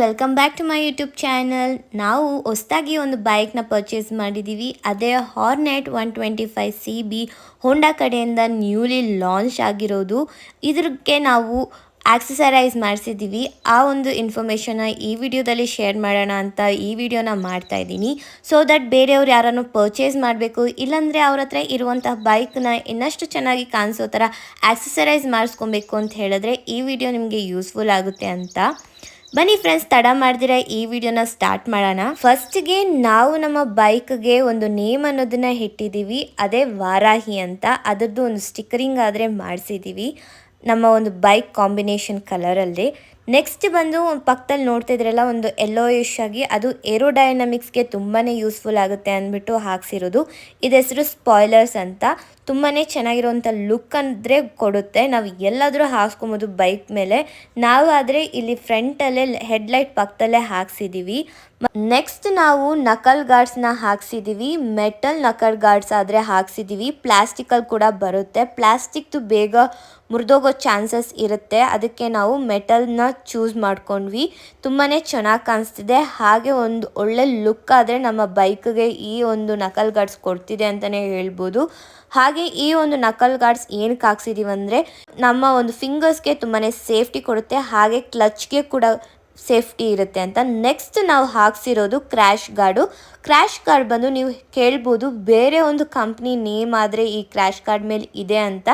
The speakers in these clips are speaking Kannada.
Welcome back to my YouTube channel. ನಾವು ಹೊಸದಾಗಿ ಒಂದು ಬೈಕ್ನ ಪರ್ಚೇಸ್ ಮಾಡಿದ್ದೀವಿ. ಅದೇ ಹಾರ್ನೆಟ್ 125 CB ಹೋಂಡಾ ಕಡೆಯಿಂದ ನ್ಯೂಲಿ ಲಾಂಚ್ ಆಗಿರೋದು. ಇದಕ್ಕೆ ನಾವು ಆಕ್ಸೆಸರೈಸ್ ಮಾಡಿಸಿದ್ದೀವಿ. ಆ ಒಂದು ಇನ್ಫಾರ್ಮೇಷನ್ನ ಈ ವಿಡಿಯೋದಲ್ಲಿ ಶೇರ್ ಮಾಡೋಣ ಅಂತ ಈ ವಿಡಿಯೋನ ಮಾಡ್ತಾ ಇದ್ದೀನಿ. ಸೊ ದಟ್ ಬೇರೆಯವ್ರು ಯಾರನ್ನು ಪರ್ಚೇಸ್ ಮಾಡಬೇಕು ಇಲ್ಲಾಂದರೆ ಅವ್ರ ಹತ್ರ ಇರುವಂತಹ ಬೈಕ್ನ ಇನ್ನಷ್ಟು ಚೆನ್ನಾಗಿ ಕಾಣಿಸೋ ಥರ ಆಕ್ಸೆಸರೈಸ್ ಮಾಡಿಸ್ಕೊಬೇಕು ಅಂತ ಹೇಳಿದ್ರೆ ಈ ವಿಡಿಯೋ ನಿಮಗೆ ಯೂಸ್ಫುಲ್ ಆಗುತ್ತೆ ಅಂತ. ಬನ್ನಿ ಫ್ರೆಂಡ್ಸ್, ತಡ ಮಾಡ್ದಿರ ಈ ವಿಡಿಯೋನ ಸ್ಟಾರ್ಟ್ ಮಾಡೋಣ. ಫಸ್ಟ್ಗೆ ನಾವು ನಮ್ಮ ಬೈಕ್ಗೆ ಒಂದು ನೇಮ್ ಅನ್ನೋದನ್ನ ಇಟ್ಟಿದ್ದೀವಿ, ಅದೇ ವಾರಾಹಿ ಅಂತ. ಅದರದ್ದು ಒಂದು ಸ್ಟಿಕ್ಕರಿಂಗ್ ಆದರೆ ಮಾಡಿಸಿದ್ದೀವಿ ನಮ್ಮ ಒಂದು ಬೈಕ್ ಕಾಂಬಿನೇಷನ್ ಕಲರಲ್ಲಿ. ನೆಕ್ಸ್ಟ್ ಬಂದು ಪಕ್ಕದಲ್ಲಿ ನೋಡ್ತಾ ಇದ್ರಲ್ಲ ಒಂದು ಯೆಲ್ಲೋಯಿಶ್ ಆಗಿ, ಅದು ಏರೋಡೈನಮಿಕ್ಸ್ಗೆ ತುಂಬಾ ಯೂಸ್ಫುಲ್ ಆಗುತ್ತೆ ಅಂದ್ಬಿಟ್ಟು ಹಾಕ್ಸಿರೋದು. ಇದು ಹೆಸರು ಸ್ಪಾಯ್ಲರ್ಸ್ ಅಂತ. ತುಂಬಾ ಚೆನ್ನಾಗಿರೋಂಥ ಲುಕ್ ಅಂದರೆ ಕೊಡುತ್ತೆ. ನಾವು ಎಲ್ಲಾದರೂ ಹಾಕ್ಸ್ಕೊಬೋದು ಬೈಕ್ ಮೇಲೆ. ನಾವು ಆದರೆ ಇಲ್ಲಿ ಫ್ರಂಟಲ್ಲೇ ಹೆಡ್ಲೈಟ್ ಪಕ್ಕದಲ್ಲೇ ಹಾಕ್ಸಿದ್ದೀವಿ. ನೆಕ್ಸ್ಟ್ ನಾವು ನಕಲ್ ಗಾರ್ಡ್ಸ್ನ ಹಾಕ್ಸಿದ್ದೀವಿ. ಮೆಟಲ್ ನಕಲ್ ಗಾರ್ಡ್ಸ್ ಆದರೆ ಹಾಕ್ಸಿದ್ದೀವಿ. ಪ್ಲಾಸ್ಟಿಕಲ್ಲಿ ಕೂಡ ಬರುತ್ತೆ. ಪ್ಲಾಸ್ಟಿಕ್ದು ಬೇಗ ಮುರಿದೋಗೋ ಚಾನ್ಸಸ್ ಇರುತ್ತೆ, ಅದಕ್ಕೆ ನಾವು ಮೆಟಲ್ನ ಚೂಸ್ ಮಾಡ್ಕೊಂಡ್ವಿ. ತುಂಬಾ ಚೆನ್ನಾಗಿ ಕಾಣಿಸ್ತಿದೆ, ಹಾಗೆ ಒಂದು ಒಳ್ಳೆ ಲುಕ್ ಆದರೆ ನಮ್ಮ ಬೈಕ್ಗೆ ಈ ಒಂದು ನಕಲ್ ಗಾರ್ಡ್ಸ್ ಕೊಡ್ತಿದೆ ಅಂತಲೇ ಹೇಳ್ಬೋದು. ಹಾಗೆ ಈ ಒಂದು ನಕಲ್ ಗಾರ್ಡ್ಸ್ ಏನಕ್ಕೆ ಹಾಕ್ಸಿದ್ದೀವಿ ಅಂದರೆ ನಮ್ಮ ಒಂದು ಫಿಂಗರ್ಸ್ಗೆ ತುಂಬಾ ಸೇಫ್ಟಿ ಕೊಡುತ್ತೆ, ಹಾಗೆ ಕ್ಲಚ್ಗೆ ಕೂಡ ಸೇಫ್ಟಿ ಇರುತ್ತೆ ಅಂತ. ನೆಕ್ಸ್ಟ್ ನಾವು ಹಾಕ್ಸಿರೋದು ಕ್ರ್ಯಾಶ್ ಗಾರ್ಡು. ಕ್ರ್ಯಾಶ್ ಗಾರ್ಡ್ ಬಂದು ನೀವು ಕೇಳ್ಬೋದು ಬೇರೆ ಒಂದು ಕಂಪ್ನಿ ನೇಮ್ ಆದರೆ ಈ ಕ್ರ್ಯಾಶ್ ಗಾರ್ಡ್ ಮೇಲೆ ಇದೆ ಅಂತ.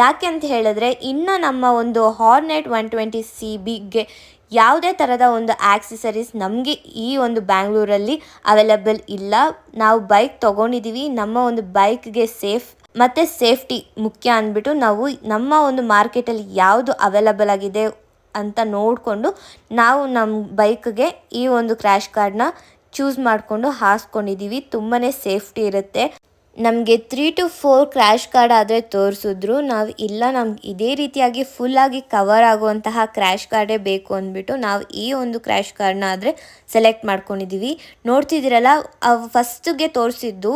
ಯಾಕೆ ಅಂತ ಹೇಳಿದ್ರೆ ಇನ್ನು ನಮ್ಮ ಒಂದು ಹಾರ್ನೆಟ್ 120 CBಗೆ ಯಾವುದೇ ಥರದ ಒಂದು ಆಕ್ಸೆಸರೀಸ್ ನಮಗೆ ಈ ಒಂದು ಬ್ಯಾಂಗ್ಳೂರಲ್ಲಿ ಅವೈಲಬಲ್ ಇಲ್ಲ. ನಾವು ಬೈಕ್ ತೊಗೊಂಡಿದ್ದೀವಿ, ನಮ್ಮ ಒಂದು ಬೈಕ್ಗೆ ಸೇಫ್ ಮತ್ತು ಸೇಫ್ಟಿ ಮುಖ್ಯ ಅಂದ್ಬಿಟ್ಟು ನಾವು ನಮ್ಮ ಒಂದು ಮಾರ್ಕೆಟಲ್ಲಿ ಯಾವುದು ಅವೈಲಬಲ್ ಆಗಿದೆ ಅಂತ ನೋಡಿಕೊಂಡು ನಾವು ನಮ್ಮ ಬೈಕ್ಗೆ ಈ ಒಂದು ಕ್ರ್ಯಾಶ್ ಗಾರ್ಡ್ನ ಚೂಸ್ ಮಾಡಿಕೊಂಡು ಹಾಕ್ಸ್ಕೊಂಡಿದ್ದೀವಿ. ತುಂಬಾ ಸೇಫ್ಟಿ ಇರುತ್ತೆ. ನಮಗೆ 3 to 4 ಕ್ರ್ಯಾಶ್ ಗಾರ್ಡ್ ಆದರೆ ತೋರಿಸಿದ್ರು, ನಾವು ಇಲ್ಲ ನಮ್ಗೆ ಇದೇ ರೀತಿಯಾಗಿ ಫುಲ್ಲಾಗಿ ಕವರ್ ಆಗುವಂತಹ ಕ್ರ್ಯಾಶ್ ಗಾರ್ಡೇ ಬೇಕು ಅಂದ್ಬಿಟ್ಟು ನಾವು ಈ ಒಂದು ಕ್ರ್ಯಾಶ್ ಗಾರ್ಡ್ನ ಆದರೆ ಸೆಲೆಕ್ಟ್ ಮಾಡ್ಕೊಂಡಿದ್ದೀವಿ. ನೋಡ್ತಿದ್ದೀರಲ್ಲ, ಫಸ್ಟಿಗೆ ತೋರಿಸಿದ್ದು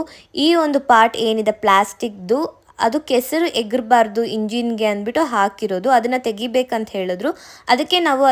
ಈ ಒಂದು ಪಾರ್ಟ್ ಏನಿದೆ ಪ್ಲಾಸ್ಟಿಕ್ದು, ಅದು ಕೆಸರು ಎಗರಬಾರ್ದು ಇಂಜಿನ್ಗೆ ಅಂದ್ಬಿಟ್ಟು ಹಾಕಿರೋದು. ಅದನ್ನು ತೆಗಿಬೇಕಂತ ಹೇಳಿದ್ರು. ಅದಕ್ಕೆ ನಾವು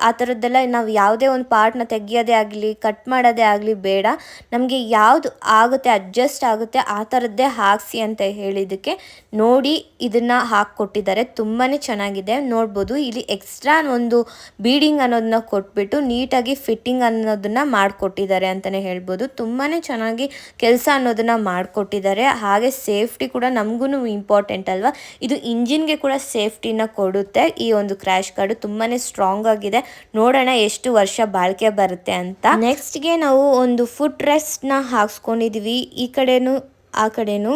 ಆ ಥರದ್ದೆಲ್ಲ ನಾವು ಯಾವುದೇ ಒಂದು ಪಾರ್ಟ್ನ ತೆಗಿಯೋದೇ ಆಗಲಿ ಕಟ್ ಮಾಡೋದೇ ಆಗಲಿ ಬೇಡ, ನಮಗೆ ಯಾವುದು ಆಗುತ್ತೆ ಅಡ್ಜಸ್ಟ್ ಆಗುತ್ತೆ ಆ ಥರದ್ದೇ ಹಾಕಿಸಿ ಅಂತ ಹೇಳಿದ್ದಕ್ಕೆ ನೋಡಿ ಇದನ್ನು ಹಾಕ್ಕೊಟ್ಟಿದ್ದಾರೆ. ತುಂಬಾ ಚೆನ್ನಾಗಿದೆ. ನೋಡ್ಬೋದು ಇಲ್ಲಿ ಎಕ್ಸ್ಟ್ರಾ ಒಂದು ಬೀಡಿಂಗ್ ಅನ್ನೋದನ್ನ ಕೊಟ್ಬಿಟ್ಟು ನೀಟಾಗಿ ಫಿಟ್ಟಿಂಗ್ ಅನ್ನೋದನ್ನು ಮಾಡಿಕೊಟ್ಟಿದ್ದಾರೆ ಅಂತಲೇ ಹೇಳ್ಬೋದು. ತುಂಬಾ ಚೆನ್ನಾಗಿ ಕೆಲಸ ಅನ್ನೋದನ್ನು ಮಾಡಿಕೊಟ್ಟಿದ್ದಾರೆ. ಹಾಗೆ ಸೇಫ್ಟಿ ಕೂಡ ನಮಗೂ ಇಂಪಾರ್ಟೆಂಟ್ ಅಲ್ವಾ. ಇದು ಇಂಜಿನ್ಗೆ ಕೂಡ ಸೇಫ್ಟಿನ ಕೊಡುತ್ತೆ. ಈ ಒಂದು ಕ್ರ್ಯಾಶ್ ಗಾರ್ಡ್ ತುಂಬಾ ಸ್ಟ್ರಾಂಗ್ ಆಗಿದೆ. ನೋಡೋಣ ಎಷ್ಟು ವರ್ಷ ಬಾಳಿಕೆ ಬರುತ್ತೆ ಅಂತ. ನೆಕ್ಸ್ಟ್ಗೆ ನಾವು ಒಂದು ಫುಟ್ ರೆಸ್ಟ್ನ ಹಾಕ್ಸ್ಕೊಂಡಿದ್ದೀವಿ, ಈ ಕಡೆನೂ ಆ ಕಡೆನೂ.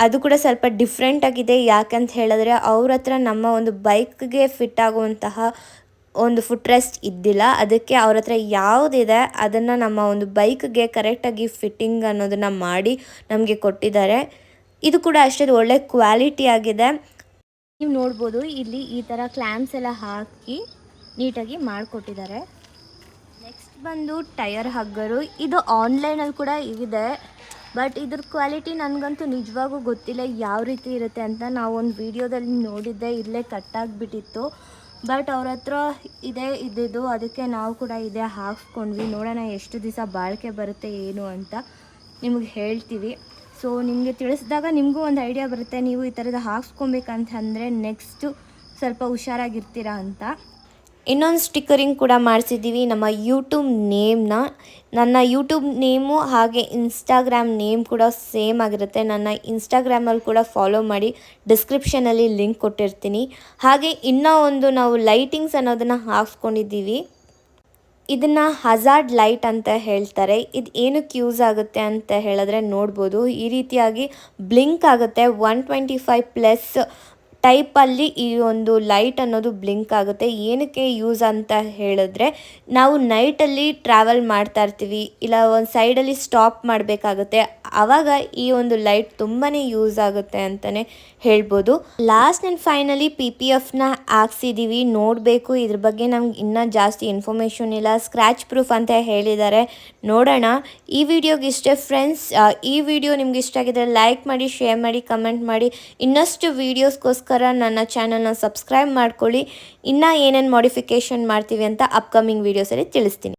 ಅದು ಕೂಡ ಸ್ವಲ್ಪ ಡಿಫ್ರೆಂಟ್ ಆಗಿದೆ. ಯಾಕಂತ ಹೇಳಿದ್ರೆ ಅವ್ರ ಹತ್ರ ನಮ್ಮ ಒಂದು ಬೈಕ್ಗೆ ಫಿಟ್ ಆಗುವಂತಹ ಒಂದು ಫುಟ್ ರೆಸ್ಟ್ ಇದ್ದಿಲ್ಲ, ಅದಕ್ಕೆ ಅವ್ರ ಹತ್ರ ಯಾವುದಿದೆ ಅದನ್ನು ನಮ್ಮ ಒಂದು ಬೈಕ್ಗೆ ಕರೆಕ್ಟಾಗಿ ಫಿಟ್ಟಿಂಗ್ ಅನ್ನೋದನ್ನು ಮಾಡಿ ನಮಗೆ ಕೊಟ್ಟಿದ್ದಾರೆ. ಇದು ಕೂಡ ಅಷ್ಟೇ ಒಳ್ಳೆ ಕ್ವಾಲಿಟಿ ಆಗಿದೆ. ನೀವು ನೋಡ್ಬೋದು ಇಲ್ಲಿ ಈ ಥರ ಕ್ಲ್ಯಾಂಪ್ಸ್ ಎಲ್ಲ ಹಾಕಿ ನೀಟಾಗಿ ಮಾಡಿಕೊಟ್ಟಿದ್ದಾರೆ. ನೆಕ್ಸ್ಟ್ ಬಂದು ಟಯರ್ ಹಗ್ಗರು. ಇದು ಆನ್ಲೈನಲ್ಲಿ ಕೂಡ ಇದೆ, ಬಟ್ ಇದ್ರ ಕ್ವಾಲಿಟಿ ನನಗಂತೂ ನಿಜವಾಗೂ ಗೊತ್ತಿಲ್ಲ ಯಾವ ರೀತಿ ಇರುತ್ತೆ ಅಂತ. ನಾವು ಒಂದು ವಿಡಿಯೋದಲ್ಲಿ ನೋಡಿದ್ದೆ, ಇಲ್ಲೇ ಕಟ್ಟಾಗಿಬಿಟ್ಟಿತ್ತು. ಬಟ್ ಅವ್ರ ಹತ್ರ ಇದೇ ಇದ್ದಿದ್ದು, ಅದಕ್ಕೆ ನಾವು ಕೂಡ ಇದೇ ಹಾಕ್ಸ್ಕೊಂಡ್ವಿ. ನೋಡೋಣ ಎಷ್ಟು ದಿವಸ ಬಾಳಿಕೆ ಬರುತ್ತೆ ಏನು ಅಂತ ನಿಮಗೆ ಹೇಳ್ತೀವಿ. ಸೊ ನಿಮಗೆ ತಿಳಿಸಿದಾಗ ನಿಮಗೂ ಒಂದು ಐಡಿಯಾ ಬರುತ್ತೆ, ನೀವು ಈ ಥರದ್ದು ಹಾಕ್ಸ್ಕೊಬೇಕಂತಂದರೆ ನೆಕ್ಸ್ಟು ಸ್ವಲ್ಪ ಹುಷಾರಾಗಿರ್ತೀರಾ ಅಂತ. ಇನ್ನೊಂದು ಸ್ಟಿಕ್ಕರಿಂಗ್ ಕೂಡ ಮಾಡಿಸಿದ್ದೀವಿ ನಮ್ಮ ಯೂಟ್ಯೂಬ್ ನೇಮ್ನ. ನನ್ನ ಯೂಟ್ಯೂಬ್ ನೇಮು ಹಾಗೆ ಇನ್ಸ್ಟಾಗ್ರಾಮ್ ನೇಮ್ ಕೂಡ ಸೇಮ್ ಆಗಿರುತ್ತೆ. ನನ್ನ ಇನ್ಸ್ಟಾಗ್ರಾಮಲ್ಲಿ ಕೂಡ ಫಾಲೋ ಮಾಡಿ, ಡಿಸ್ಕ್ರಿಪ್ಷನಲ್ಲಿ ಲಿಂಕ್ ಕೊಟ್ಟಿರ್ತೀನಿ. ಹಾಗೆ ಇನ್ನೂ ಒಂದು ನಾವು ಲೈಟಿಂಗ್ಸ್ ಅನ್ನೋದನ್ನು ಹಾಕ್ಸ್ಕೊಂಡಿದ್ದೀವಿ. ಇದನ್ನು ಹಜಾರ್ಡ್ ಲೈಟ್ ಅಂತ ಹೇಳ್ತಾರೆ. ಇದು ಏನಕ್ಕೆ ಯೂಸ್ ಆಗುತ್ತೆ ಅಂತ ಹೇಳಿದ್ರೆ ನೋಡ್ಬೋದು ಈ ರೀತಿಯಾಗಿ ಬ್ಲಿಂಕ್ ಆಗುತ್ತೆ. 125+ ಟೈಪಲ್ಲಿ ಈ ಒಂದು ಲೈಟ್ ಅನ್ನೋದು ಬ್ಲಿಂಕ್ ಆಗುತ್ತೆ. ಏನಕ್ಕೆ ಯೂಸ್ ಅಂತ ಹೇಳಿದ್ರೆ ನಾವು ನೈಟಲ್ಲಿ ಟ್ರಾವೆಲ್ ಮಾಡ್ತಾ ಇರ್ತೀವಿ, ಇಲ್ಲ ಒಂದು ಸೈಡಲ್ಲಿ ಸ್ಟಾಪ್ ಮಾಡಬೇಕಾಗುತ್ತೆ, ಆವಾಗ ಈ ಒಂದು ಲೈಟ್ ತುಂಬಾ ಯೂಸ್ ಆಗುತ್ತೆ ಅಂತಲೇ ಹೇಳ್ಬೋದು. ಲಾಸ್ಟ್ ಆ್ಯಂಡ್ ಫೈನಲಿ PPFನ ಹಾಕ್ಸಿದ್ದೀವಿ. ನೋಡಬೇಕು, ಇದ್ರ ಬಗ್ಗೆ ನಮ್ಗೆ ಇನ್ನೂ ಜಾಸ್ತಿ ಇನ್ಫಾರ್ಮೇಷನ್ ಇಲ್ಲ. ಸ್ಕ್ರ್ಯಾಚ್ ಪ್ರೂಫ್ ಅಂತ ಹೇಳಿದ್ದಾರೆ. ನೋಡೋಣ. ಈ ವಿಡಿಯೋಗೆ ಇಷ್ಟೇ ಫ್ರೆಂಡ್ಸ್. ಈ ವಿಡಿಯೋ ನಿಮ್ಗೆ ಇಷ್ಟ ಆಗಿದ್ರೆ ಲೈಕ್ ಮಾಡಿ, ಶೇರ್ ಮಾಡಿ, ಕಮೆಂಟ್ ಮಾಡಿ. ಇನ್ನಷ್ಟು ವೀಡಿಯೋಸ್ಗೋಸ್ಕರ ನನ್ನ ಚಾನಲ್ನ ಸಬ್ಸ್ಕ್ರೈಬ್ ಮಾಡ್ಕೊಳ್ಳಿ. ಇನ್ನೂ ಏನೇನು ಮಾಡಿಫಿಕೇಷನ್ ಮಾಡ್ತೀವಿ ಅಂತ ಅಪ್ಕಮಿಂಗ್ ವೀಡಿಯೋಸಲ್ಲಿ ತಿಳಿಸ್ತೀನಿ.